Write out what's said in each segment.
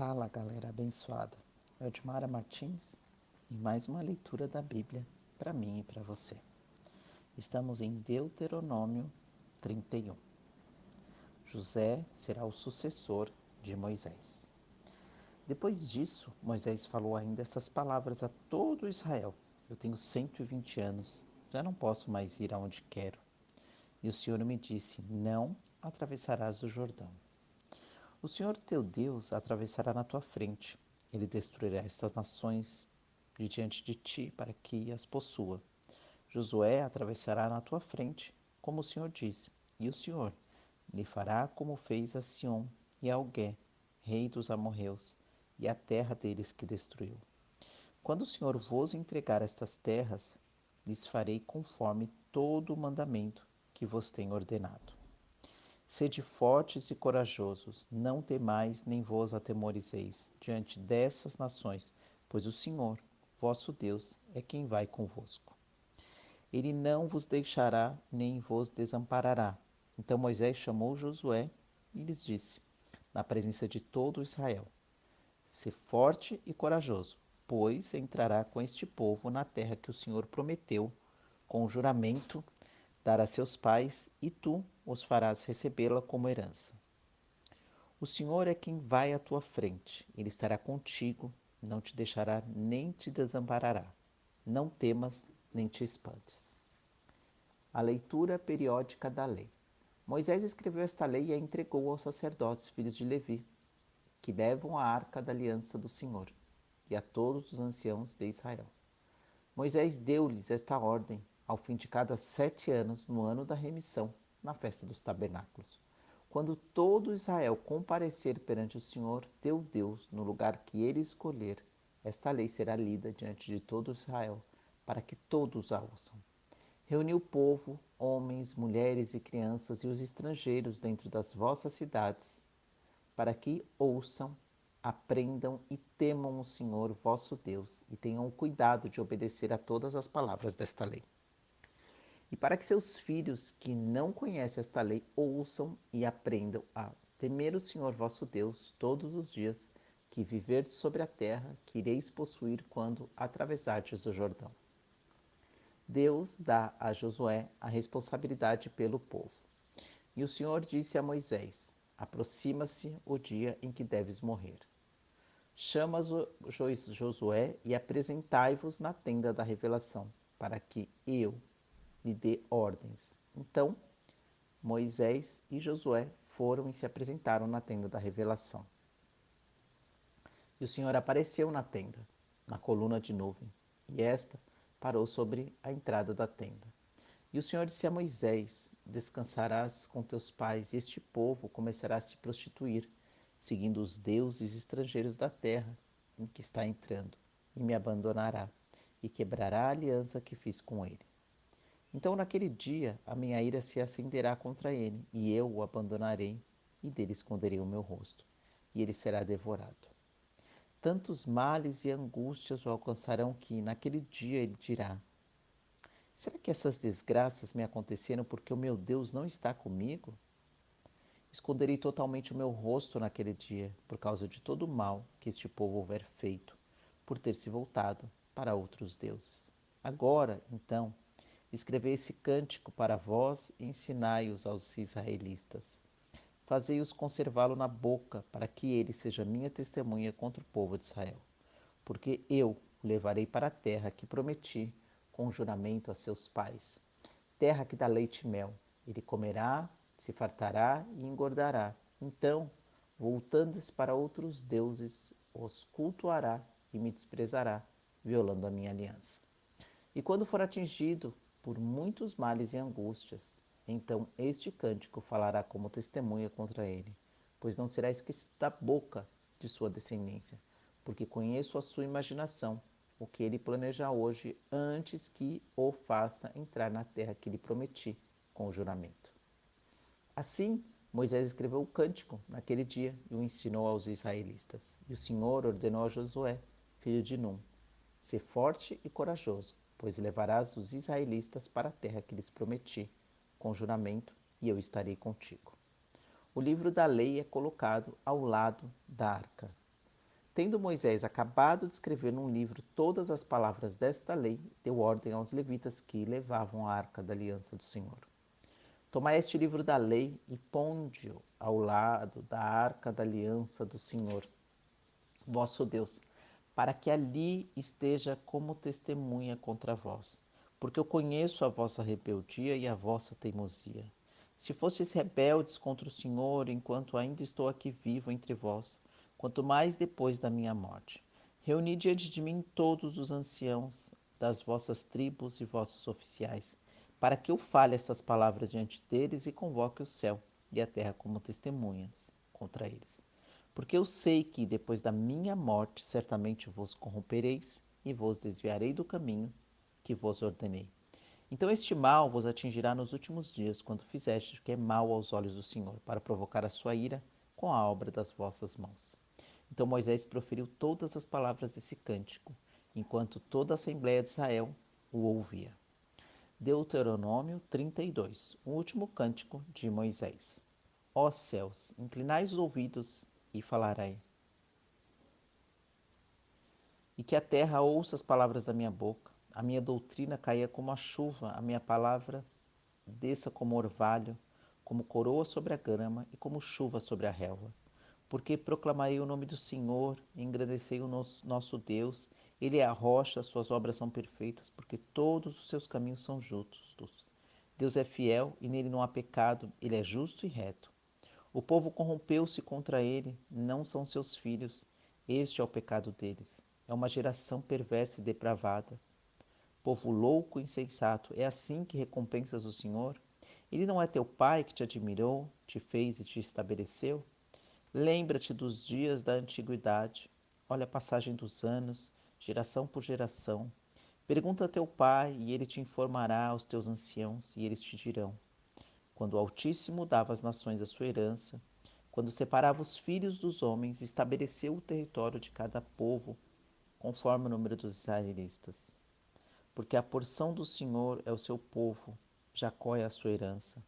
Fala, galera abençoada. É o Dimara Martins e mais uma leitura da Bíblia para mim e para você. Estamos em Deuteronômio 31. José será o sucessor de Moisés. Depois disso, Moisés falou ainda essas palavras a todo Israel: Eu tenho 120 anos, já não posso mais ir aonde quero. E o Senhor me disse: Não atravessarás o Jordão. O Senhor teu Deus atravessará na tua frente. Ele destruirá estas nações de diante de ti para que as possua. Josué atravessará na tua frente, como o Senhor disse, e o Senhor lhe fará como fez a Sion e a Ogé, rei dos amorreus, e a terra deles que destruiu. Quando o Senhor vos entregar estas terras, lhes farei conforme todo o mandamento que vos tenho ordenado. Sede fortes e corajosos, não temais nem vos atemorizeis diante dessas nações, pois o Senhor, vosso Deus, é quem vai convosco. Ele não vos deixará nem vos desamparará. Então Moisés chamou Josué e lhes disse, na presença de todo Israel: Sê forte e corajoso, pois entrará com este povo na terra que o Senhor prometeu, com juramento, dar a seus pais, e tu os farás recebê-la como herança. O Senhor é quem vai à tua frente, ele estará contigo, não te deixará nem te desamparará. Não temas nem te espantes. A leitura periódica da lei. Moisés escreveu esta lei e a entregou aos sacerdotes, filhos de Levi, que levam a arca da aliança do Senhor, e a todos os anciãos de Israel. Moisés deu-lhes esta ordem ao fim de cada 7 anos, no ano da remissão, na festa dos tabernáculos. Quando todo Israel comparecer perante o Senhor teu Deus, no lugar que ele escolher, esta lei será lida diante de todo Israel, para que todos a ouçam. Reuni o povo, homens, mulheres e crianças e os estrangeiros dentro das vossas cidades, para que ouçam, aprendam e temam o Senhor vosso Deus e tenham o cuidado de obedecer a todas as palavras desta lei. E para que seus filhos que não conhecem esta lei ouçam e aprendam a temer o Senhor vosso Deus todos os dias que viverdes sobre a terra que ireis possuir quando atravessardes o Jordão. Deus dá a Josué a responsabilidade pelo povo. E o Senhor disse a Moisés: Aproxima-se o dia em que deves morrer. Chama Josué e apresentai-vos na tenda da revelação, para que eu lhe dê ordens. Então Moisés e Josué foram e se apresentaram na tenda da revelação. E o Senhor apareceu na tenda, na coluna de nuvem, e esta parou sobre a entrada da tenda. E o Senhor disse a Moisés: Descansarás com teus pais, e este povo começará a se prostituir, seguindo os deuses estrangeiros da terra em que está entrando, e me abandonará, e quebrará a aliança que fiz com ele. Então naquele dia a minha ira se acenderá contra ele, e eu o abandonarei, e dele esconderei o meu rosto, e ele será devorado. Tantos males e angústias o alcançarão que, naquele dia, ele dirá: Será que essas desgraças me aconteceram porque o meu Deus não está comigo? Esconderei totalmente o meu rosto naquele dia, por causa de todo o mal que este povo houver feito, por ter se voltado para outros deuses. Agora, então, escrevei esse cântico para vós e ensinai-os aos israelitas. Fazei-os conservá-lo na boca, para que ele seja minha testemunha contra o povo de Israel. Porque eu o levarei para a terra que prometi com juramento a seus pais, terra que dá leite e mel. Ele comerá, se fartará e engordará. Então, voltando-se para outros deuses, os cultuará e me desprezará, violando a minha aliança. E quando for atingido por muitos males e angústias, então este cântico falará como testemunha contra ele, pois não será esquecido da boca de sua descendência, porque conheço a sua imaginação, o que ele planeja hoje, antes que o faça entrar na terra que lhe prometi com o juramento. Assim, Moisés escreveu o cântico naquele dia e o ensinou aos israelitas. E o Senhor ordenou a Josué, filho de Num: Sê forte e corajoso, pois levarás os israelitas para a terra que lhes prometi, com juramento, e eu estarei contigo. O livro da lei é colocado ao lado da arca. Tendo Moisés acabado de escrever num livro todas as palavras desta lei, deu ordem aos levitas que levavam a arca da aliança do Senhor. Tomai este livro da lei e ponde-o ao lado da arca da aliança do Senhor, vosso Deus, para que ali esteja como testemunha contra vós. Porque eu conheço a vossa rebeldia e a vossa teimosia. Se fosseis rebeldes contra o Senhor enquanto ainda estou aqui vivo entre vós, quanto mais depois da minha morte. Reuni diante de mim todos os anciãos das vossas tribos e vossos oficiais, para que eu fale estas palavras diante deles e convoque o céu e a terra como testemunhas contra eles. Porque eu sei que, depois da minha morte, certamente vos corrompereis e vos desviarei do caminho que vos ordenei. Então este mal vos atingirá nos últimos dias, quando fizestes o que é mal aos olhos do Senhor, para provocar a sua ira com a obra das vossas mãos. Então Moisés proferiu todas as palavras desse cântico, enquanto toda a Assembleia de Israel o ouvia. Deuteronômio 32, o último cântico de Moisés. Ó céus, inclinai os ouvidos e falarei. E que a terra ouça as palavras da minha boca. A minha doutrina caia como a chuva, a minha palavra desça como orvalho, como coroa sobre a grama e como chuva sobre a relva. Porque proclamarei o nome do Senhor, engrandecei o nosso Deus. Ele é a rocha, suas obras são perfeitas, porque todos os seus caminhos são justos. Deus é fiel e nele não há pecado, ele é justo e reto. O povo corrompeu-se contra ele, não são seus filhos, este é o pecado deles. É uma geração perversa e depravada. Povo louco e insensato, é assim que recompensas o Senhor? Ele não é teu pai que te admirou, te fez e te estabeleceu? Lembra-te dos dias da antiguidade. Olha a passagem dos anos, geração por geração. Pergunta a teu pai, e ele te informará aos teus anciãos, e eles te dirão. Quando o Altíssimo dava às nações a sua herança, quando separava os filhos dos homens, estabeleceu o território de cada povo, conforme o número dos israelitas. Porque a porção do Senhor é o seu povo, Jacó é a sua herança.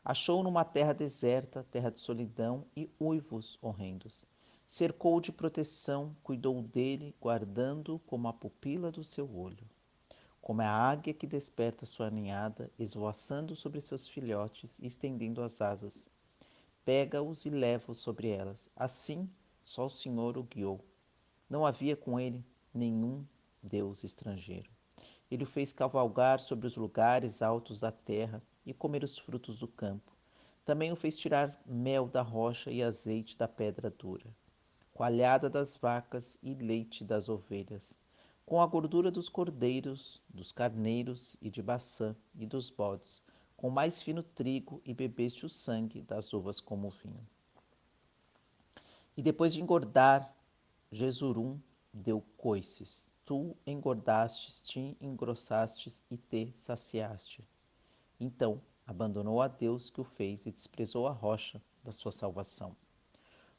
Achou numa terra deserta, terra de solidão e uivos horrendos. Cercou-o de proteção, cuidou dele, guardando-o como a pupila do seu olho. Como a águia que desperta sua ninhada, esvoaçando sobre seus filhotes e estendendo as asas. Pega-os e leva-os sobre elas. Assim, só o Senhor o guiou. Não havia com ele nenhum deus estrangeiro. Ele o fez cavalgar sobre os lugares altos da terra e comer os frutos do campo. Também o fez tirar mel da rocha e azeite da pedra dura, coalhada das vacas e leite das ovelhas, com a gordura dos cordeiros, dos carneiros e de Baçã e dos bodes, com mais fino trigo, e bebeste o sangue das uvas como vinho. E depois de engordar, Jesurum deu coices. Tu engordastes, te engrossastes e te saciaste. Então abandonou a Deus que o fez e desprezou a rocha da sua salvação.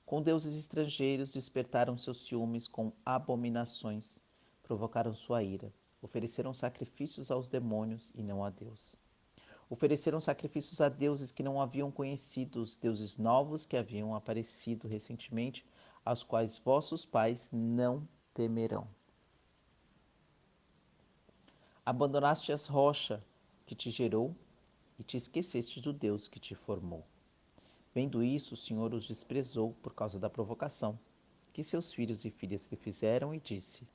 Com deuses estrangeiros despertaram seus ciúmes com abominações, provocaram sua ira, ofereceram sacrifícios aos demônios e não a Deus. Ofereceram sacrifícios a deuses que não haviam conhecido, os deuses novos que haviam aparecido recentemente, aos quais vossos pais não temerão. Abandonaste as rochas que te gerou e te esqueceste do Deus que te formou. Vendo isso, o Senhor os desprezou por causa da provocação que seus filhos e filhas lhe fizeram e disse: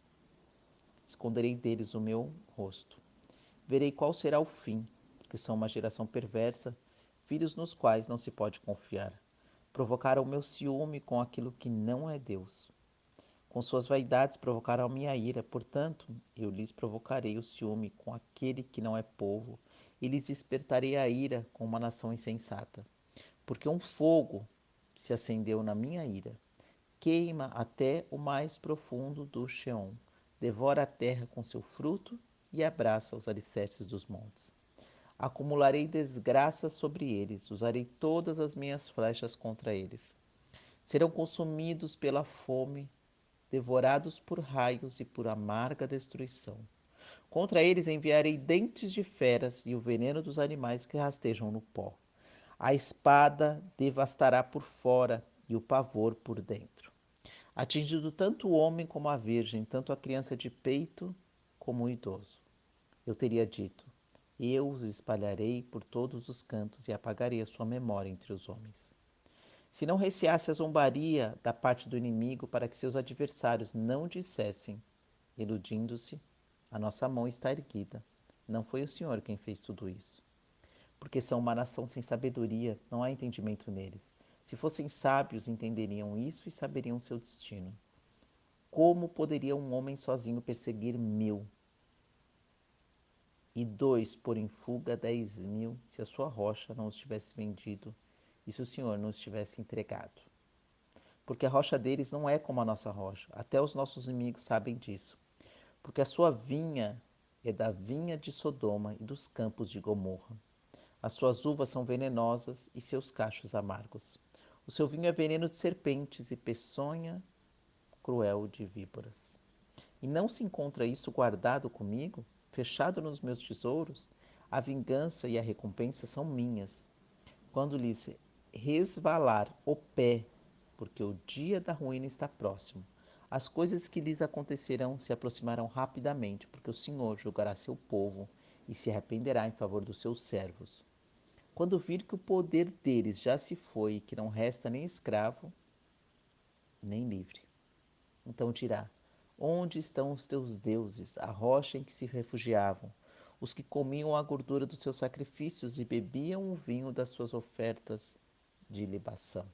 esconderei deles o meu rosto. Verei qual será o fim, porque são uma geração perversa, filhos nos quais não se pode confiar. Provocaram o meu ciúme com aquilo que não é Deus. Com suas vaidades provocaram a minha ira, portanto, eu lhes provocarei o ciúme com aquele que não é povo, e lhes despertarei a ira com uma nação insensata. Porque um fogo se acendeu na minha ira, queima até o mais profundo do Sheol, devora a terra com seu fruto e abraça os alicerces dos montes. Acumularei desgraça sobre eles, usarei todas as minhas flechas contra eles. Serão consumidos pela fome, devorados por raios e por amarga destruição. Contra eles enviarei dentes de feras e o veneno dos animais que rastejam no pó. A espada devastará por fora e o pavor por dentro. atingindo tanto o homem como a virgem, tanto a criança de peito como o idoso. Eu teria dito: eu os espalharei por todos os cantos e apagarei a sua memória entre os homens. Se não receasse a zombaria da parte do inimigo para que seus adversários não dissessem, iludindo-se, a nossa mão está erguida. Não foi o Senhor quem fez tudo isso. Porque são uma nação sem sabedoria, não há entendimento neles. Se fossem sábios, entenderiam isso e saberiam seu destino. Como poderia um homem sozinho perseguir 1.000? E 2 pôr em fuga 10.000, se a sua rocha não os tivesse vendido e se o Senhor não os tivesse entregado? Porque a rocha deles não é como a nossa rocha. Até os nossos inimigos sabem disso. Porque a sua vinha é da vinha de Sodoma e dos campos de Gomorra. As suas uvas são venenosas e seus cachos amargos. O seu vinho é veneno de serpentes e peçonha cruel de víboras. E não se encontra isso guardado comigo, fechado nos meus tesouros? A vingança e a recompensa são minhas. Quando lhes resvalar o pé, porque o dia da ruína está próximo. As coisas que lhes acontecerão se aproximarão rapidamente, porque o Senhor julgará seu povo e se arrependerá em favor dos seus servos. Quando vir que o poder deles já se foi e que não resta nem escravo, nem livre, então dirá: onde estão os teus deuses, a rocha em que se refugiavam, os que comiam a gordura dos seus sacrifícios e bebiam o vinho das suas ofertas de libação?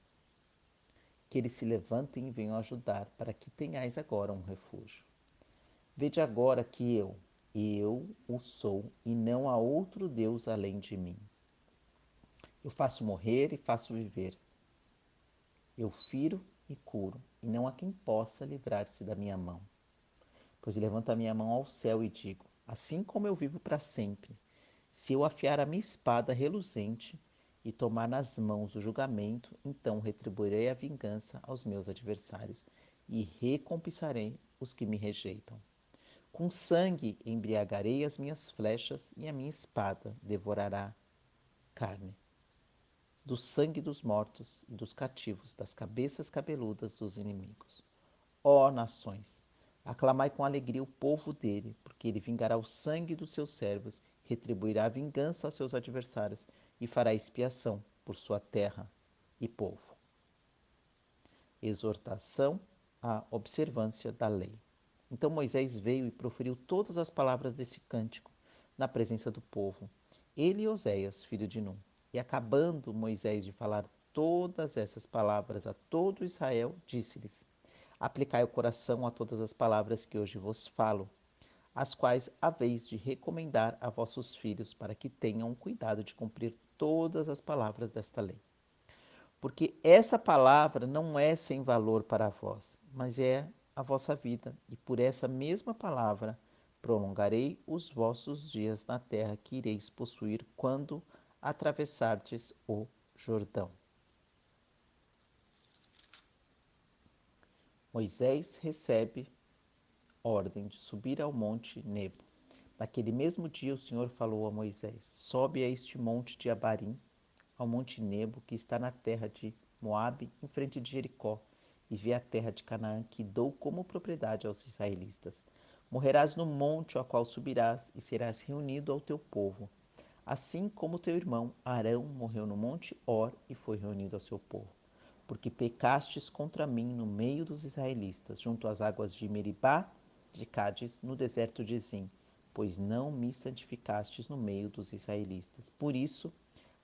Que eles se levantem e venham ajudar, para que tenhais agora um refúgio. Vede agora que eu o sou, e não há outro Deus além de mim. Eu faço morrer e faço viver. Eu firo e curo, e não há quem possa livrar-se da minha mão. Pois levanto a minha mão ao céu e digo: assim como eu vivo para sempre, se eu afiar a minha espada reluzente e tomar nas mãos o julgamento, então retribuirei a vingança aos meus adversários e recompensarei os que me rejeitam. Com sangue embriagarei as minhas flechas e a minha espada devorará carne. Do sangue dos mortos e dos cativos, das cabeças cabeludas dos inimigos. Ó nações, aclamai com alegria o povo dele, porque ele vingará o sangue dos seus servos, retribuirá a vingança aos seus adversários e fará expiação por sua terra e povo. Exortação à observância da lei. Então Moisés veio e proferiu todas as palavras desse cântico na presença do povo, ele e Oséias, filho de Num. E acabando Moisés de falar todas essas palavras a todo Israel, disse-lhes: aplicai o coração a todas as palavras que hoje vos falo, as quais haveis de recomendar a vossos filhos, para que tenham cuidado de cumprir todas as palavras desta lei. Porque essa palavra não é sem valor para vós, mas é a vossa vida, e por essa mesma palavra prolongarei os vossos dias na terra que ireis possuir quando atravessardes o Jordão. Moisés recebe ordem de subir ao monte Nebo. Naquele mesmo dia o Senhor falou a Moisés: sobe a este monte de Abarim, ao monte Nebo, que está na terra de Moabe, em frente de Jericó, e vê a terra de Canaã, que dou como propriedade aos israelitas. Morrerás no monte ao qual subirás, e serás reunido ao teu povo, assim como teu irmão Arão morreu no monte Hor e foi reunido ao seu povo. Porque pecastes contra mim no meio dos israelitas, junto às águas de Meribá, de Cádiz, no deserto de Zim, pois não me santificastes no meio dos israelitas. Por isso,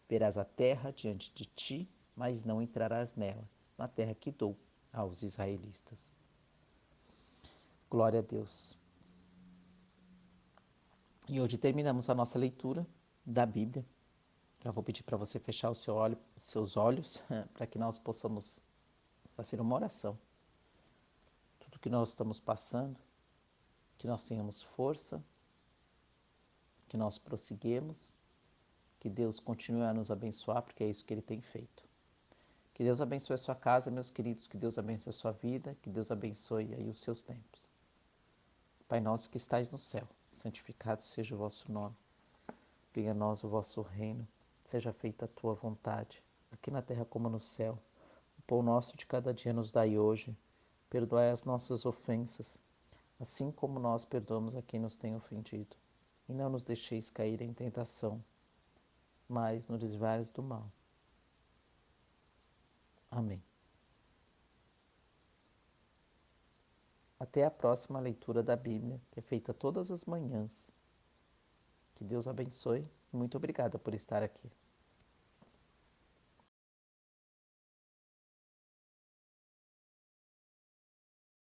verás a terra diante de ti, mas não entrarás nela, na terra que dou aos israelitas. Glória a Deus. E hoje terminamos a nossa leitura da Bíblia. Já vou pedir para você fechar o seus olhos para que nós possamos fazer uma oração. Tudo que nós estamos passando, que nós tenhamos força, que nós prosseguemos, que Deus continue a nos abençoar, porque é isso que Ele tem feito. Que Deus abençoe a sua casa, meus queridos, que Deus abençoe a sua vida, que Deus abençoe aí os seus tempos. Pai nosso que estais no céu, santificado seja o vosso nome. Venha a nós o vosso reino, seja feita a tua vontade, aqui na terra como no céu. O pão nosso de cada dia nos dai hoje. Perdoai as nossas ofensas, assim como nós perdoamos a quem nos tem ofendido. E não nos deixeis cair em tentação, mas nos livrai do mal. Amém. Até a próxima leitura da Bíblia, que é feita todas as manhãs. Que Deus abençoe e muito obrigada por estar aqui.